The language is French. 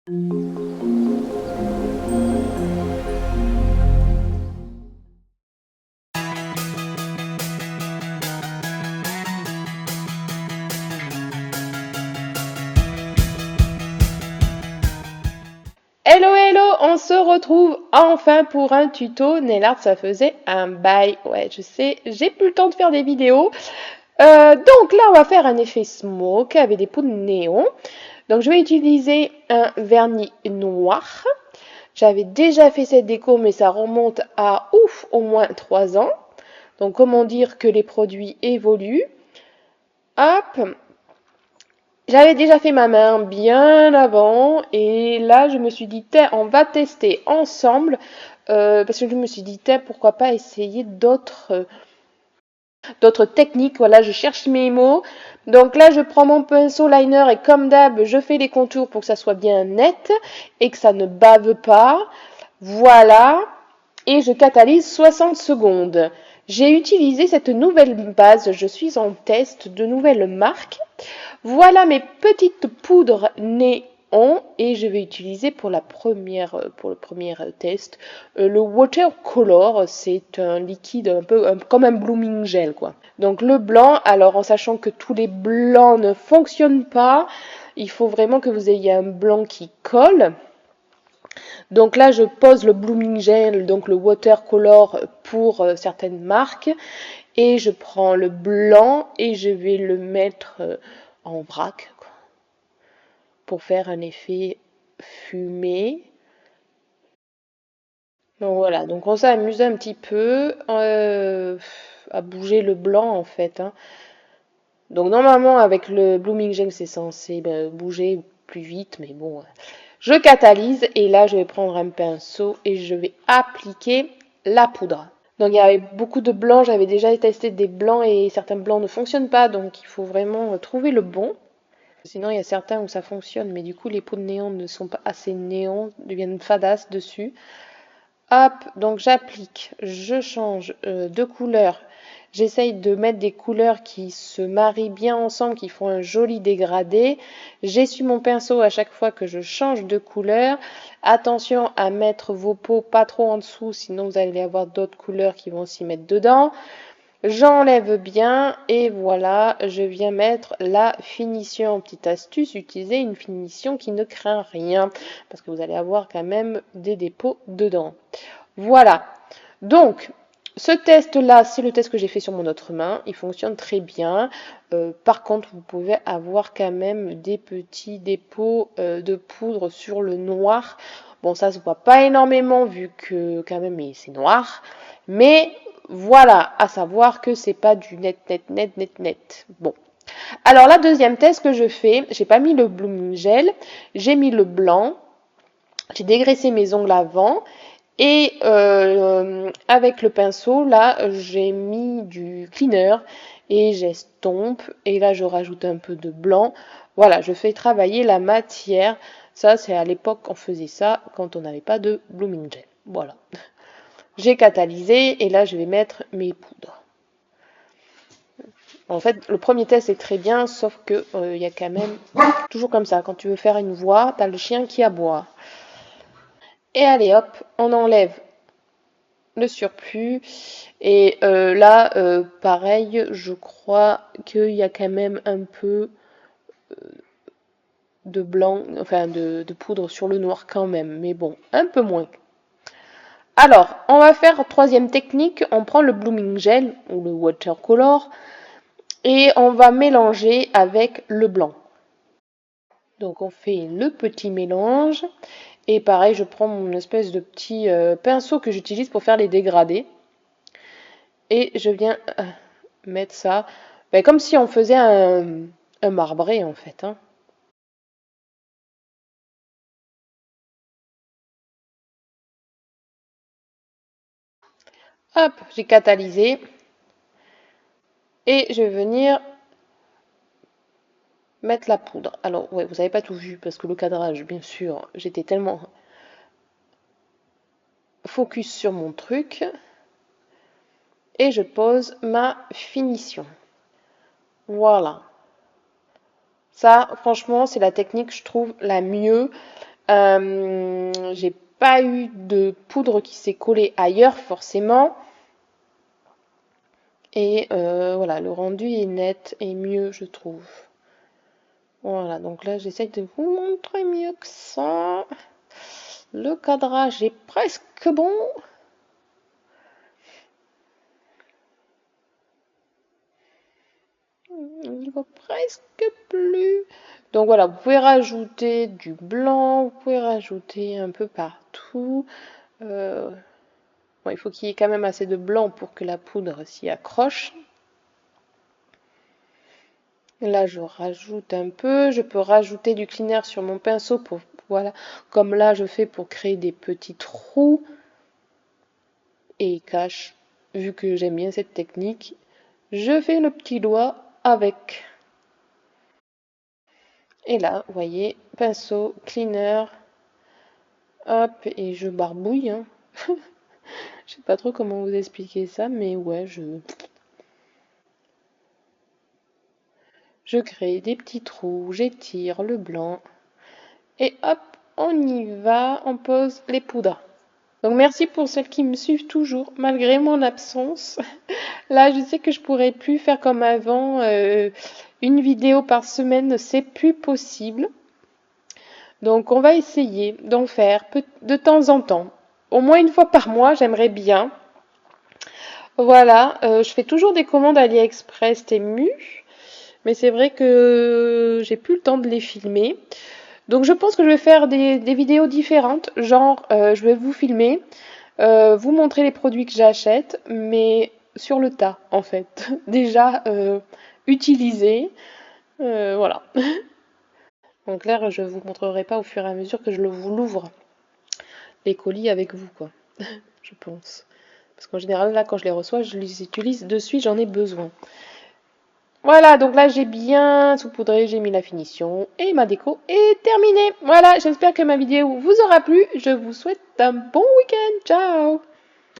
Hello hello, on se retrouve enfin pour un tuto. Nailart, ça faisait un bail. Ouais, je sais, j'ai plus le temps de faire des vidéos. Donc là, on va faire un effet smoke avec des poudres néon. Donc je vais utiliser un vernis noir. J'avais déjà fait cette déco, mais ça remonte à au moins 3 ans. Donc comment dire que les produits évoluent. Hop, j'avais déjà fait ma main bien avant et là je me suis dit on va tester ensemble parce que je me suis dit pourquoi pas essayer d'autres techniques. Voilà, je cherche mes mots. Donc là je prends mon pinceau liner et comme d'hab je fais les contours pour que ça soit bien net et que ça ne bave pas. Voilà, et je catalyse 60 secondes. J'ai utilisé cette nouvelle base, je suis en test de nouvelles marques. Voilà mes petites poudres néon et je vais utiliser pour le premier test le watercolor. C'est un liquide un peu comme un blooming gel quoi. Donc le blanc, alors en sachant que tous les blancs ne fonctionnent pas, il faut vraiment que vous ayez un blanc qui colle. Donc là, je pose le blooming gel, donc le watercolor pour certaines marques. Et je prends le blanc et je vais le mettre en vrac quoi, pour faire un effet fumé. Donc voilà, donc on s'amuse un petit peu à bouger le blanc en fait. Hein. Donc normalement avec le blooming gel c'est censé bouger plus vite, mais bon, je catalyse et là je vais prendre un pinceau et je vais appliquer la poudre. Donc il y avait beaucoup de blancs, j'avais déjà testé des blancs et certains blancs ne fonctionnent pas, donc il faut vraiment trouver le bon. Sinon il y a certains où ça fonctionne, mais du coup les poudres néon ne sont pas assez néon, deviennent fadasses dessus. Hop, donc j'applique, je change de couleur. J'essaye de mettre des couleurs qui se marient bien ensemble, qui font un joli dégradé. J'essuie mon pinceau à chaque fois que je change de couleur. Attention à mettre vos peaux pas trop en dessous, sinon vous allez avoir d'autres couleurs qui vont s'y mettre dedans. J'enlève bien et voilà, je viens mettre la finition. Petite astuce, utilisez une finition qui ne craint rien parce que vous allez avoir quand même des dépôts dedans. Voilà, donc ce test-là, c'est le test que j'ai fait sur mon autre main. Il fonctionne très bien. Par contre, vous pouvez avoir quand même des petits dépôts de poudre sur le noir. Bon, ça se voit pas énormément vu que quand même c'est noir. Mais voilà, à savoir que c'est pas du net. Bon. Alors la deuxième test que je fais, j'ai pas mis le blooming gel, j'ai mis le blanc. J'ai dégraissé mes ongles avant. Et avec le pinceau, là, j'ai mis du cleaner et j'estompe. Et là, je rajoute un peu de blanc. Voilà, je fais travailler la matière. Ça, c'est à l'époque qu'on faisait ça quand on n'avait pas de blooming gel. Voilà. J'ai catalysé et là, je vais mettre mes poudres. En fait, le premier test est très bien, sauf que y a quand même toujours comme ça. Quand tu veux faire une voix, t'as le chien qui aboie. Et allez hop, on enlève le surplus. Et là, pareil, je crois qu'il y a quand même un peu de blanc, enfin de poudre sur le noir quand même, mais bon, un peu moins. Alors, on va faire troisième technique, on prend le blooming gel ou le watercolor et on va mélanger avec le blanc. Donc on fait le petit mélange et pareil, je prends mon espèce de petit pinceau que j'utilise pour faire les dégradés. Et je viens mettre ça comme si on faisait un marbré en fait. Hein. Hop, j'ai catalysé. Et je vais venir mettre la poudre. Alors, ouais, vous n'avez pas tout vu parce que le cadrage, bien sûr, j'étais tellement focus sur mon truc. Et je pose ma finition. Voilà. Ça, franchement, c'est la technique, je trouve, la mieux. J'ai pas eu de poudre qui s'est collée ailleurs forcément. Et voilà, le rendu est net et mieux, je trouve. Voilà, donc là, j'essaye de vous montrer mieux que ça. Le cadrage est presque bon. Il ne voit presque plus. Donc voilà, vous pouvez rajouter du blanc, vous pouvez rajouter un peu partout. Bon, il faut qu'il y ait quand même assez de blanc pour que la poudre s'y accroche. Là, je rajoute un peu. Je peux rajouter du cleaner sur mon pinceau pour, voilà, comme là je fais pour créer des petits trous. Et cache, vu que j'aime bien cette technique, je fais le petit doigt avec. Et là, vous voyez, pinceau, cleaner, hop, et je barbouille. Hein. Je sais pas trop comment vous expliquer ça, mais ouais, je crée des petits trous, j'étire le blanc, et hop, on y va, on pose les poudres. Donc merci pour celles qui me suivent toujours, malgré mon absence. Là, je sais que je pourrais plus faire comme avant, une vidéo par semaine, c'est plus possible. Donc on va essayer d'en faire de temps en temps. Au moins une fois par mois, j'aimerais bien. Voilà, je fais toujours des commandes AliExpress Temu, mais c'est vrai que j'ai plus le temps de les filmer. Donc je pense que je vais faire des vidéos différentes, genre je vais vous filmer, vous montrer les produits que j'achète, mais sur le tas en fait, déjà utilisés, voilà. Donc là, je vous montrerai pas au fur et à mesure que je vous l'ouvre, les colis avec vous quoi, je pense. Parce qu'en général, là, quand je les reçois, je les utilise de suite, j'en ai besoin. Voilà, donc là, j'ai bien saupoudré, j'ai mis la finition et ma déco est terminée. Voilà, j'espère que ma vidéo vous aura plu. Je vous souhaite un bon week-end. Ciao!